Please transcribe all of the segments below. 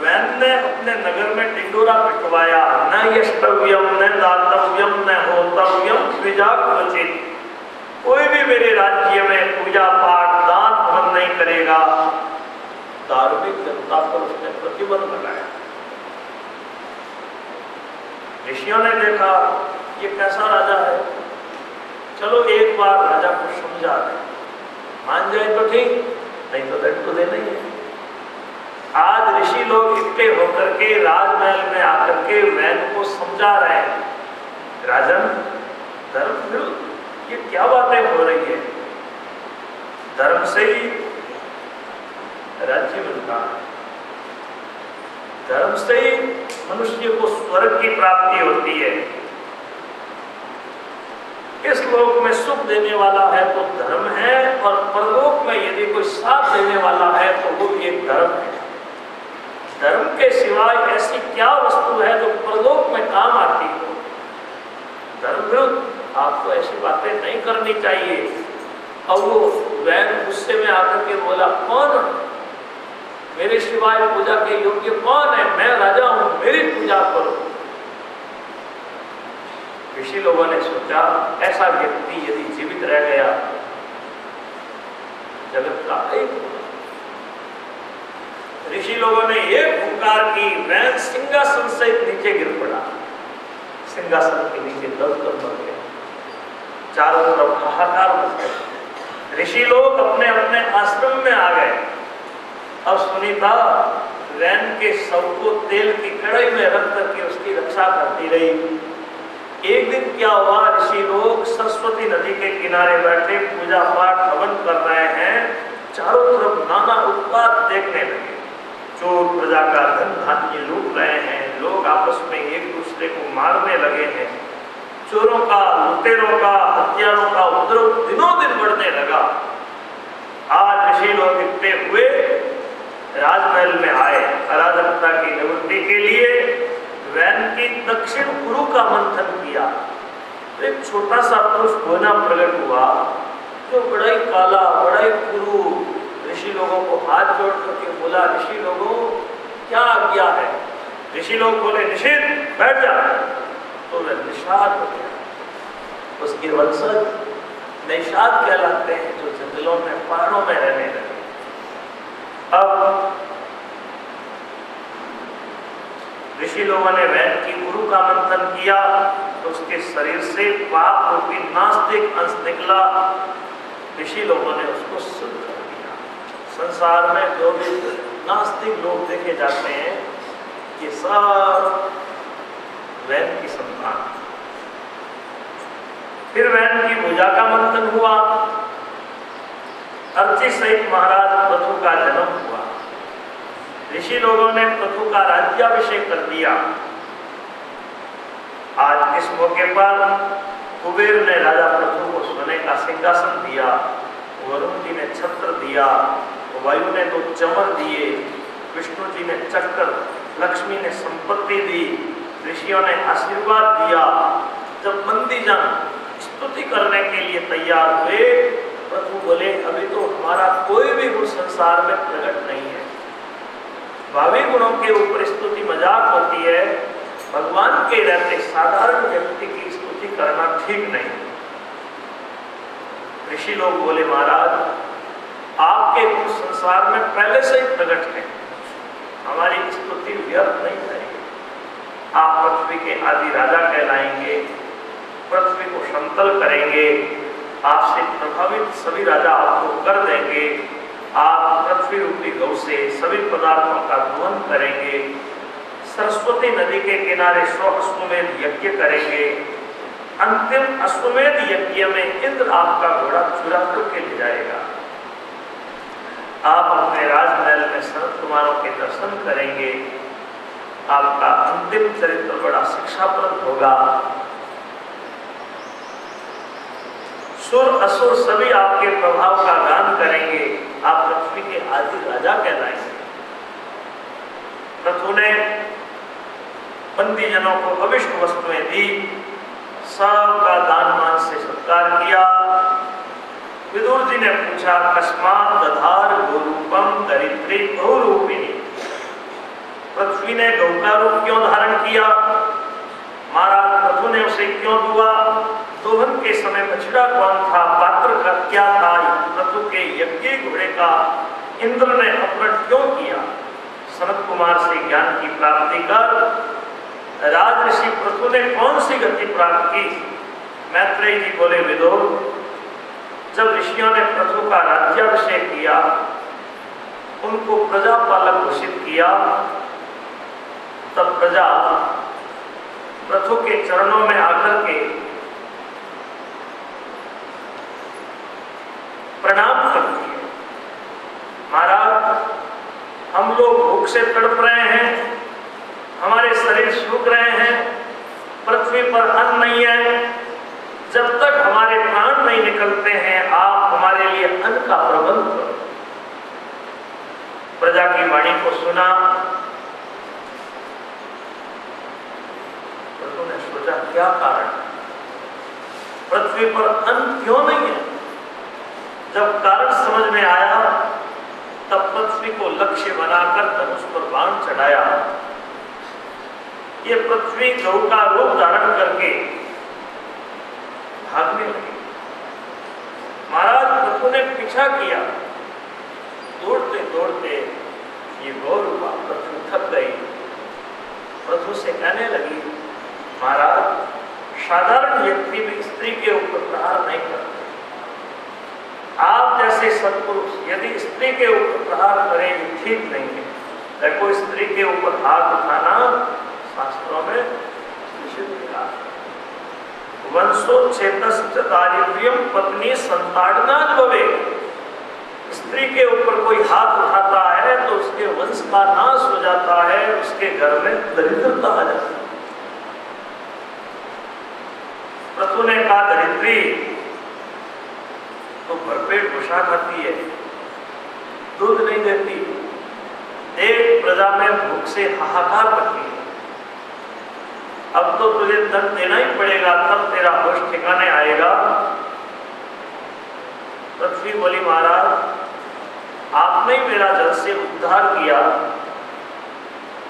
Van ने अपने नगर में टिंडोरा पिटवाया, न यष्टव्यम न दातव्यम न होतव्यम द्विजाकृचित, कोई भी मेरे राज्य में पूजा पाठ दान धर्म नहीं करेगा। धार्मिक जनता पर उसने प्रतिबंध लगाया। ऋषियों ने देखा ये कैसा राजा है, चलो एक बार राजा को समझा दे, मान जाए तो ठीक, नहीं तो दंड तो देना ही है। आज ऋषि लोग इकट्ठे होकर के राजमहल में आकर के वैन को समझा रहे हैं, राजन धर्म विरुद्ध ये क्या बातें हो रही है, धर्म से ही राज्य मिलता है, धर्म से ही मनुष्य को स्वर्ग की प्राप्ति होती है। इस लोक में सुख देने वाला है तो धर्म है, और परलोक में यदि कोई साथ देने वाला है तो वो भी एक धर्म है। धर्म के सिवाय ऐसी क्या वस्तु है जो परलोक में काम आती हो। धर्म विरुद्ध आपको ऐसी बातें नहीं करनी चाहिए। और वो वैन गुस्से में आकर के बोला, कौन मेरे सिवाय पूजा के योग्य कौन है, मैं राजा हूं, मेरी पूजा करो। ऋषि लोगों ने सोचा ऐसा व्यक्ति यदि जीवित रह गया जगत का एक। ऋषि लोगों ने ये हुंकार की, वैन सिंहासन से नीचे गिर पड़ा, सिंहासन के नीचे दबकर मर गया। चारों तरफ हाहाकार मच गया। ऋषि लोग अपने अपने आश्रम में आ गए। अब सुनीता वैन के शव को तेल की कड़ाई में रख करके उसकी रक्षा करती रही। एक दिन क्या हुआ, ऋषि लोग सरस्वती नदी के किनारे बैठे पूजा पाठ हवन कर रहे हैं। चारों तरफ नाना उत्पात देखने लगे। चोर प्रजा का धन धान्य लूट रहे हैं, लोग आपस में एक दूसरे को मारने लगे हैं। चोरों का, लुटेरों का, हत्यारों का उपद्रव दिनों दिन बढ़ने लगा। आज ऋषि लोग इकट्ठे हुए राजमहल में आए अराजकता की निवृत्ति के लिए। वैन की दक्षिण गुरु का मंथन किया तो एक छोटा सा पुरुष गोना प्रकट हुआ जो बड़ा ही काला, बड़ा ही गुरु। ऋषि लोगों को हाथ जोड़ करके बोला, ऋषि लोगों क्या आज्ञा है। ऋषि लोग बोले, निषेध, बैठ जा। तो वह निषाद हो गया। उसके वंशज निषाद कहलाते हैं जो जंगलों में, पहाड़ों में रहने लगे। अब ऋषि लोगों ने वैन की गुरु का मंथन किया तो उसके शरीर से पाप रूपी नास्तिक अंश निकला। ऋषि लोगों ने उसको शुद्ध कर दिया। संसार में जो भी नास्तिक लोग देखे जाते हैं ये सब वैन की संतान। फिर वैन की भुजा का मंथन हुआ। अर्ची सहित महाराज पृथु का जन्म हुआ। ऋषि लोगों ने पृथु का राज्याभिषेक कर दिया। आज इस मौके पर कुबेर ने राजा पृथु को सोने का सिंहासन दिया, वरुण जी ने छत्र दिया, वायु ने 2 चमर दिए, विष्णु जी ने चक्र, लक्ष्मी ने संपत्ति दी, ऋषियों ने आशीर्वाद दिया। जब बंदीजन स्तुति करने के लिए तैयार हुए, पृथु बोले, अभी तो हमारा कोई भी गुण संसार में प्रकट नहीं है। भावी गुणों के ऊपर स्तुति मजाक होती है, भगवान के रहते साधारण व्यक्ति की स्तुति करना ठीक नहीं। ऋषि लोग बोले, महाराज आपके गुण संसार में पहले से ही प्रकट है, हमारी स्तुति व्यर्थ नहीं करेगी। आप पृथ्वी के आदि राजा कहलाएंगे, पृथ्वी को समतल करेंगे, आपसे प्रभावित सभी राजा आपको कर देंगे। आप पृथ्वी रूपी गौ से सभी पदार्थों का दोहन करेंगे, सरस्वती नदी के किनारे 100 अश्वमेध यज्ञ करेंगे। अंतिम अश्वमेध यज्ञ में इंद्र आपका घोड़ा चुरा करके ले जाएगा। आप अपने राजमहल में संत कुमारों के दर्शन करेंगे। आपका अंतिम चरित्र बड़ा शिक्षाप्रद होगा। सुर असुर सभी आपके प्रभाव का गान करेंगे। आप पृथ्वी के आदि राजा कहलाएंगे। पृथु ने बंदीजनों को अविष्ट वस्तुएं दी, सबका दान मान से सत्कार किया। विदुर जी ने पूछा, कस्मात् दधार गोरूपम दरिद्री बहुरूपिणी। पृथ्वी ने गौ का रूप क्यों धारण किया? महाराज पृथु ने उसे क्यों दुआ? दोहन के समय बछड़ा कौन था? पात्र का क्या था? पृथु के यज्ञ घोड़े का इंद्र ने अपहरण क्यों किया? सनत कुमार से ज्ञान की प्राप्ति कर राजऋषि पृथु ने कौन सी गति प्राप्त की? मैत्रेय जी बोले, विदो, जब ऋषियों ने पृथु का राज्याभिषेक किया, उनको प्रजापालक घोषित किया, तब प्रजा पृथु के चरणों में आकर के प्रणाम करती है। महाराज, हम लोग भूख से तड़प रहे हैं, हमारे शरीर सूख रहे हैं, पृथ्वी पर अन्न नहीं है, जब तक हमारे प्राण नहीं निकलते हैं आप हमारे लिए अन्न का प्रबंध करो। प्रजा की वाणी को सुना, पृथु ने सोचा क्या कारण है, पृथ्वी पर अन्न क्यों नहीं है? जब कारण समझ में आया, तब पृथ्वी को लक्ष्य बनाकर धनुष पर बाण चढ़ाया। ये पृथ्वी गौ का रूप धारण करके भागने लगी। महाराज पृथु ने पीछा किया, दौड़ते दौड़ते ये गौ रूपा पृथ्वी थक गई। पृथु से कहने लगी, महाराज, साधारण व्यक्ति भी स्त्री के ऊपर प्रहार नहीं करते, आप जैसे सत्पुरुष यदि स्त्री के ऊपर प्रहार करें ये ठीक नहीं है। देखो, स्त्री के ऊपर हाथ उठाना शास्त्रों में निषिद्ध है। वंशोच्छेदश्च दारिद्र्यम पत्नी संताड़नाद भवे। स्त्री के ऊपर कोई हाथ उठाता है तो उसके वंश का नाश हो जाता है, उसके घर में दरिद्रता आ जाती है। पृथु ने कहा, दरिद्री तो भरपेट भूषा खाती है, दूध नहीं देती, एक प्रजा में भूख से हाहाकार मची है, अब तो तुझे दंड देना ही पड़ेगा, तब तेरा होश ठिकाने आएगा। पृथ्वी बोली, महाराज, आपने मेरा जल से उद्धार किया,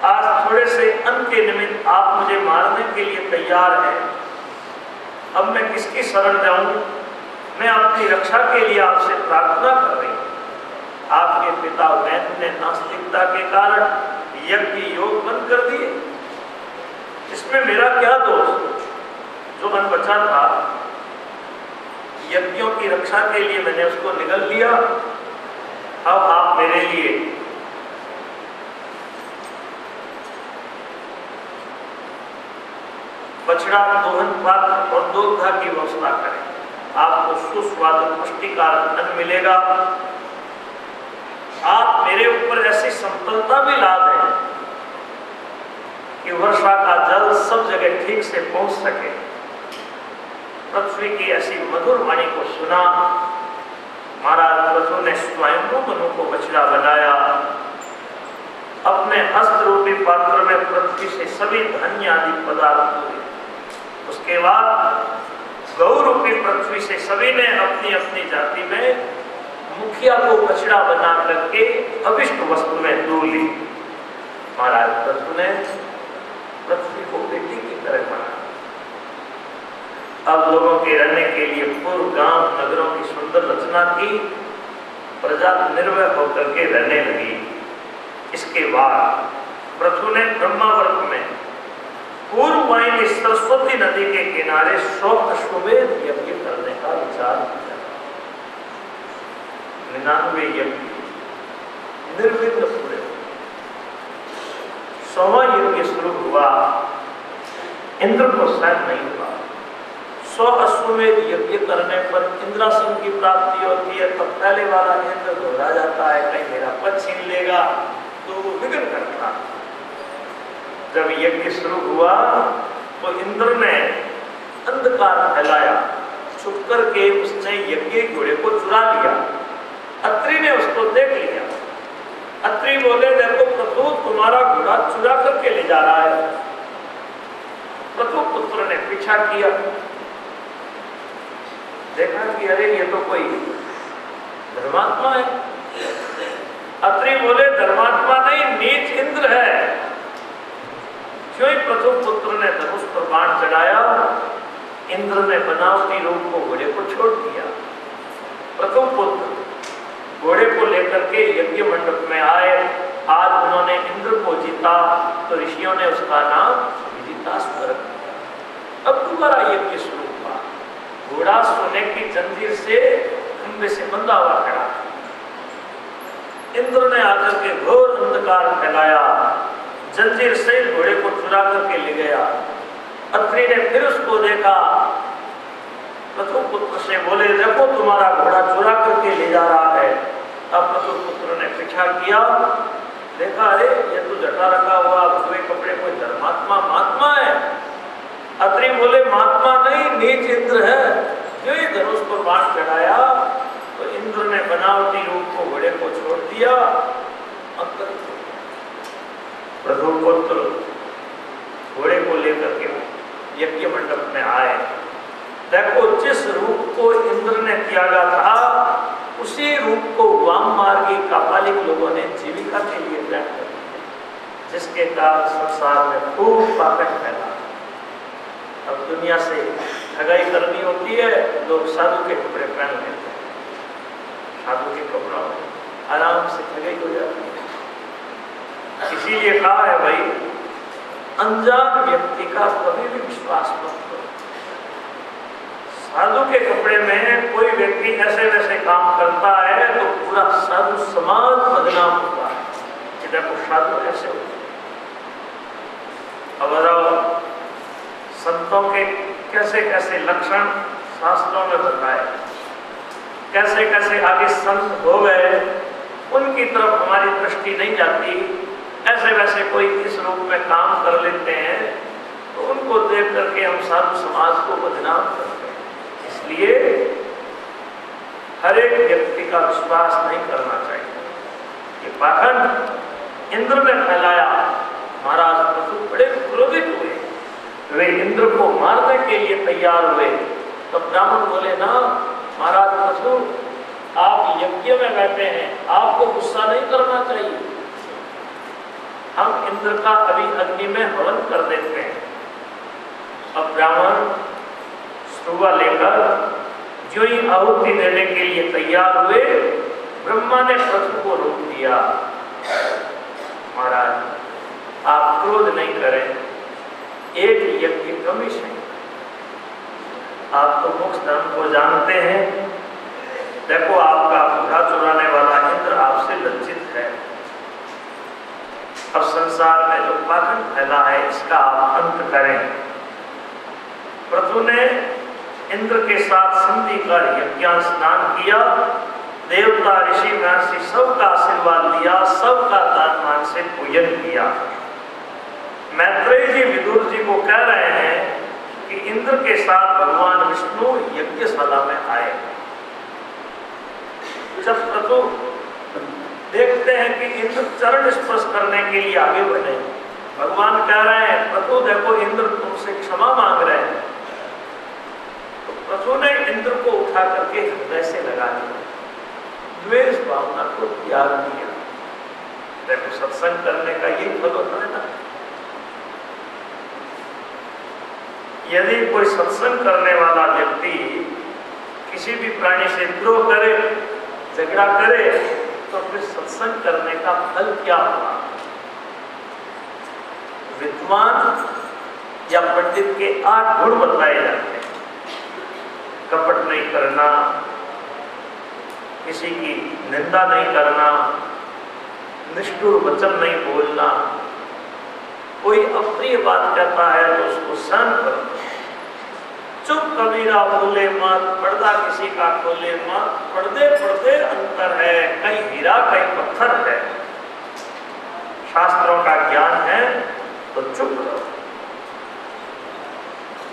आज थोड़े से अन्न के निमित्त आप मुझे मारने के लिए तैयार हैं, अब मैं किसकी शरण जाऊं? मैं अपनी रक्षा के लिए आपसे प्रार्थना कर रही हूं। आपके पिता वैद्य ने नास्तिकता के कारण यज्ञ योग बंद कर दिए, इसमें मेरा क्या दोष? जो अन्न बचा था यज्ञों की रक्षा के लिए मैंने उसको निगल लिया, अब आप मेरे लिए बछड़ा, दोहन पात्र और दोग्धा की व्यवस्था करें, आपको सुस्वादु पुष्टिकार अन्न मिलेगा। आप मेरे ऊपर ऐसी संपन्नता भी ला दें कि वर्षा का जल सब जगह ठीक से पहुंच सके। पृथ्वी की ऐसी मधुर वाणी को सुना, महाराज पृथु ने स्वयं मनु को बछड़ा बनाया, अपने हस्त रूपी पात्र में पृथ्वी से सभी धान्य आदि पदार्थ हुए। उसके बाद गौ रूपी पृथ्वी से सभी ने अपनी अपनी जाति में मुखिया को बछड़ा बना करके अभिष्ट वस्तु में दूर ली। महाराज पृथु ने पृथ्वी को बेटी की तरह माना। अब लोगों के रहने के लिए पूर्व गांव नगरों की सुंदर रचना की, प्रजा निर्भय होकर के रहने लगी। इसके बाद पृथु ने ब्रह्मावर्त में पूर्व वाहिनी सरस्वती नदी के किनारे 100 अश्वमेध यज्ञ करने का विचार किया। 99 यज्ञ निर्विघ्न पूरे। 100वां यज्ञ शुरू हुआ, इंद्र को शायद नहीं हुआ। 100 अश्वमेध यज्ञ करने पर इंद्रासन की प्राप्ति होती है, तब पहले वाला इंद्र घबरा जाता है, कहीं मेरा पद छीन लेगा, तो वो विघ्न करता। जब यज्ञ शुरू हुआ तो इंद्र ने अंधकार फैलाया, छुप करके उसने यज्ञ घोड़े को चुरा लिया। अत्रि ने उसको देख लिया। अत्रि बोले, देखो पृथु तुम्हारा घोड़ा चुरा करके ले जा रहा है। पृथु पुत्र ने पीछा किया, देखा कि अरे ये तो कोई धर्मात्मा है। अत्रि बोले, धर्मात्मा नहीं, नीच इंद्र है। इंद्र ने बनावटी रूप को घोड़े को छोड़ दिया। प्रथुपुत्र घोड़े को लेकर के यज्ञ मंडप में आए। आज उन्होंने इंद्र को जीता तो ऋषियों ने उसका नाम विदितासुर रख दिया। अब दोबारा यज्ञ शुरू हुआ। घोड़ा सोने की जंजीर से खंभे से बंधा हुआ खड़ा। इंद्र ने आकर के घोर अंधकार फैलाया, जंजीर से घोड़े को चुरा करके ले गया। अत्रि ने फिर उसको देखा, प्रथुपुत्र से बोले देखो तुम्हारा घोड़ा चुरा करके ले जा रहा है। अब प्रथुपुत्र ने पीछा किया, देखा अरे ये तो जटा रखा हुआ भगवे कपड़े कोई धर्मात्मा महात्मा है। अत्रि बोले महात्मा नहीं नीच इंद्र है। जो ही धनुष पर बाण चढ़ाया तो इंद्र ने बनावटी रूप को घोड़े को छोड़ दिया। प्रथुपुत्र घोड़े को लेकर के यज्ञ मंडप में आए। देखो जिस रूप को इंद्र ने त्यागा था उसी रूप को वाम मार्गी कापालिक लोगों ने जीविका के लिए ग्रहण कर लिया, जिसके कारण संसार में खूब पाखंड फैला। अब दुनिया से ठगाई करनी होती है, लोग साधु के कपड़े पहन लेते हैं। साधु के कपड़ों में आराम से ठगाई हो जाती है। इसीलिए कहा है भाई अनजान व्यक्ति का कभी भी विश्वास मत करो। साधु के कपड़े में कोई व्यक्ति ऐसे वैसे काम करता है तो पूरा साधु समाज बदनाम होता है कि देखो साधु ऐसे होते। अब बताओ संतों के कैसे कैसे लक्षण शास्त्रों में बताए, कैसे कैसे आगे संत हो गए, उनकी तरफ हमारी दृष्टि नहीं जाती। ऐसे वैसे कोई इस रूप में काम कर लेते हैं तो उनको देख करके हम साधु समाज को बदनाम करते हैं। इसलिए हर एक व्यक्ति का विश्वास नहीं करना चाहिए। ये पाखंड इंद्र ने फैलाया। महाराज प्रथु बड़े क्रोधित हुए, वे इंद्र को मारने के लिए तैयार हुए। तो ब्राह्मण बोले ना महाराज प्रथु आप यज्ञ में बैठे हैं, आपको गुस्सा नहीं करना चाहिए। हम इंद्र का अभी अग्नि में हवन कर देते हैं। अब ब्राह्मण स्तुवा लेकर जो ही आहुति देने के लिए तैयार हुए, ब्रह्मा ने प्रथु को रोक दिया। महाराज आप क्रोध नहीं करें, एक यज्ञ कमी से आप तो मोक्ष धर्म को जानते हैं। देखो आपका घोड़ा चुराने वाला इंद्र आपसे लज्जित है। अब संसार में जो पाखंड फैला है इसका आप अंत करें। प्रथु ने इंद्र के साथ संधि कर यज्ञानुष्ठान किया। देवता ऋषि महर्षि सबका आशीर्वाद दिया, सबका दान मान से पूजन किया। मैत्रेय जी विदुर जी को कह रहे हैं कि इंद्र के साथ भगवान विष्णु यज्ञशाला में आए। जब प्रथु देखते हैं कि इंद्र चरण स्पर्श करने के लिए आगे बढ़े, भगवान कह रहे हैं प्रथु देखो इंद्र तुमसे क्षमा मांग रहे हैं। तो प्रथु ने इंद्र को उठा करके हृदय से लगा दिया, द्वेष भावना को त्याग दिया। देखो सत्संग करने का यही फल होता है ना। यदि कोई सत्संग करने वाला व्यक्ति किसी भी प्राणी से द्रोह करे, झगड़ा करे, तो फिर सत्संग करने का फल क्या हुआ? विद्वान या पंडित के 8 गुण बताए जाते हैं। कपट नहीं करना, किसी की निंदा नहीं करना, निष्ठुर वचन नहीं बोलना, कोई अप्रिय बात कहता है तो उसको सहन करो, चुप कबीरा बोले मत, पर्दा किसी का खोले मत, पर्दे पर्दे अंतर है, कहीं हीरा कहीं पत्थर है। शास्त्रों का ज्ञान है तो चुप रहो,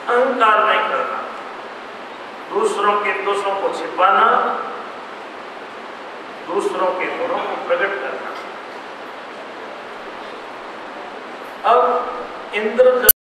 अहंकार नहीं करना, दूसरों के दोषों को छिपाना, दूसरों के गुणों को प्रकट करना। अब इंद्र